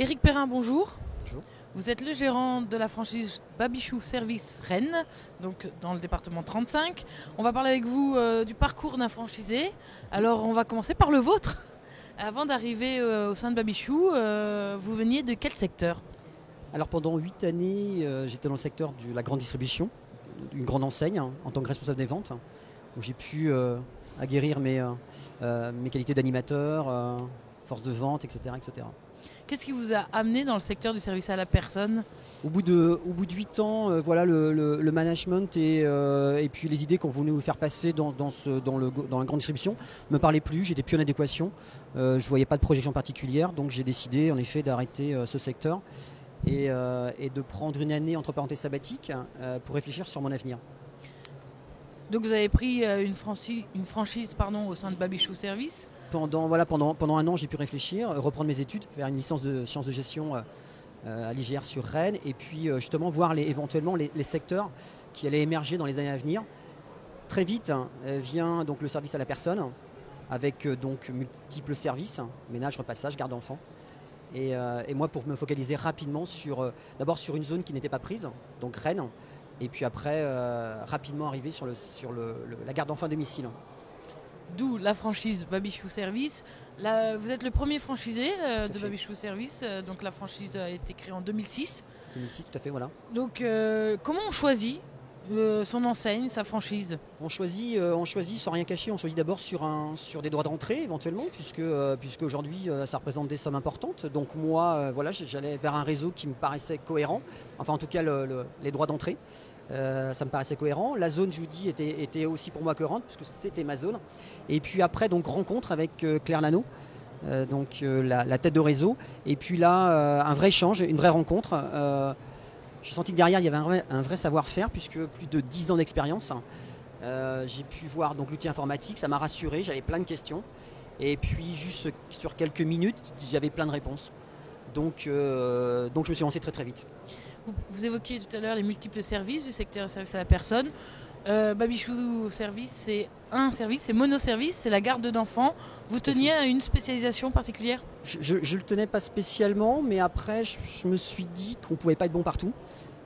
Éric Perrin, bonjour. Bonjour. Vous êtes le gérant de la franchise Babichou Service Rennes, donc dans le département 35. On va parler avec vous du parcours d'un franchisé. Alors, on va commencer par le vôtre. Avant d'arriver au sein de Babichou, vous veniez de quel secteur ? Alors pendant 8 années, j'étais dans le secteur de la grande distribution, une grande enseigne, en tant que responsable des ventes, où j'ai pu aguerrir mes qualités d'animateur, force de vente, etc., etc. Qu'est-ce qui vous a amené dans le secteur du service à la personne ? Au bout de 8 ans, voilà, le management et puis les idées qu'on voulait vous faire passer dans la grande distribution ne me parlaient plus, j'étais plus en adéquation, je ne voyais pas de projection particulière, donc j'ai décidé en effet d'arrêter ce secteur et de prendre une année entre parenthèses sabbatique pour réfléchir sur mon avenir. Donc vous avez pris une franchise au sein de Babichou Service. Pendant un an, j'ai pu réfléchir, reprendre mes études, faire une licence de sciences de gestion à l'IGR sur Rennes, et puis justement voir éventuellement les secteurs qui allaient émerger dans les années à venir. Très vite vient donc le service à la personne, avec donc multiples services, ménage, repassage, garde d'enfants. Et moi, pour me focaliser rapidement d'abord sur une zone qui n'était pas prise, donc Rennes, et puis après rapidement arriver sur la garde d'enfants à domicile. D'où la franchise Babichou Service. Là, vous êtes le premier franchisé de Babichou Service, donc la franchise a été créée en 2006. 2006, tout à fait, voilà. Donc comment on choisit son enseigne, sa franchise ? On choisit sans rien cacher, on choisit d'abord sur des droits d'entrée éventuellement, puisque aujourd'hui ça représente des sommes importantes. Donc moi, j'allais vers un réseau qui me paraissait cohérent, enfin en tout cas les droits d'entrée. Ça me paraissait cohérent. La zone, je vous dis, était aussi pour moi cohérente, puisque c'était ma zone. Et puis après, donc rencontre avec Claire Lano, la tête de réseau. Et puis là, un vrai échange, une vraie rencontre. J'ai senti que derrière, il y avait un vrai savoir-faire, puisque plus de 10 ans d'expérience. J'ai pu voir donc l'outil informatique, ça m'a rassuré, j'avais plein de questions. Et puis juste sur quelques minutes, j'avais plein de réponses. Donc je me suis lancé très très vite. Vous évoquiez tout à l'heure les multiples services du secteur service à la personne. Babichou Service, c'est un service, c'est monoservice, c'est la garde d'enfants. Vous teniez à une spécialisation particulière ? Je ne le tenais pas spécialement, mais après je me suis dit qu'on ne pouvait pas être bon partout.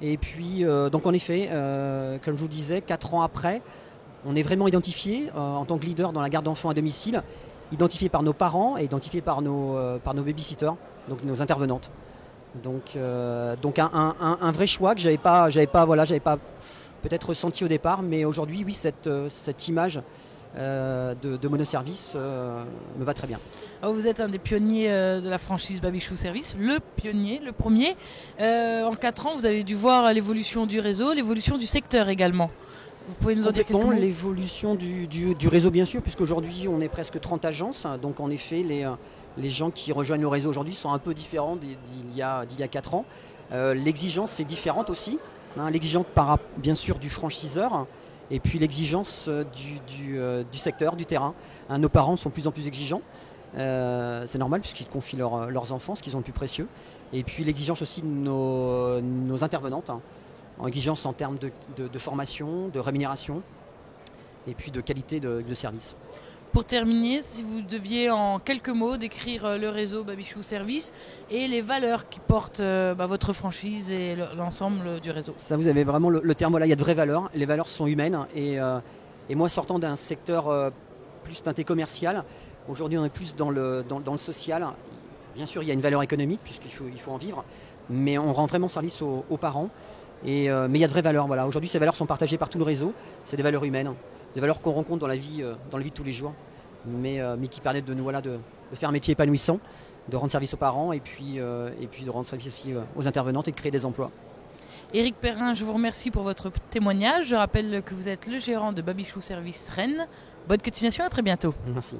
Et puis donc en effet, comme je vous disais, 4 ans après, on est vraiment identifié en tant que leader dans la garde d'enfants à domicile, identifié par nos parents et identifié par nos babysitters, donc nos intervenantes. Donc un vrai choix que j'avais pas peut-être ressenti au départ, mais aujourd'hui oui, cette image de monoservice me va très bien. Alors vous êtes un des pionniers de la franchise Babichou Service, le pionnier, le premier. En 4 ans, vous avez dû voir l'évolution du réseau, l'évolution du secteur également. Vous pouvez nous en dire quelques mots ? L'évolution du réseau bien sûr, puisqu'aujourd'hui on est presque 30 agences, donc en effet les gens qui rejoignent le réseau aujourd'hui sont un peu différents d'il y a 4 ans. L'exigence est différente aussi, l'exigence bien sûr du franchiseur et puis l'exigence du secteur, du terrain. Nos parents sont de plus en plus exigeants, c'est normal puisqu'ils confient leurs enfants, ce qu'ils ont de plus précieux. Et puis l'exigence aussi de nos intervenantes, en exigence en termes de formation, de rémunération et puis de qualité de service. Pour terminer, si vous deviez en quelques mots décrire le réseau Babichou Service et les valeurs qui portent votre franchise et l'ensemble du réseau. Ça, vous avez vraiment le terme, voilà, il y a de vraies valeurs. Les valeurs sont humaines et moi, sortant d'un secteur plus teinté commercial, aujourd'hui on est plus dans le social. Bien sûr, il y a une valeur économique puisqu'il faut en vivre, mais on rend vraiment service aux parents. Mais il y a de vraies valeurs. Voilà. Aujourd'hui, ces valeurs sont partagées par tout le réseau. C'est des valeurs humaines, des valeurs qu'on rencontre dans la vie de tous les jours, mais qui permettent de faire un métier épanouissant, de rendre service aux parents et puis de rendre service aussi aux intervenantes et de créer des emplois. Éric Perrin, je vous remercie pour votre témoignage. Je rappelle que vous êtes le gérant de Babichou Service Rennes. Bonne continuation, à très bientôt. Merci.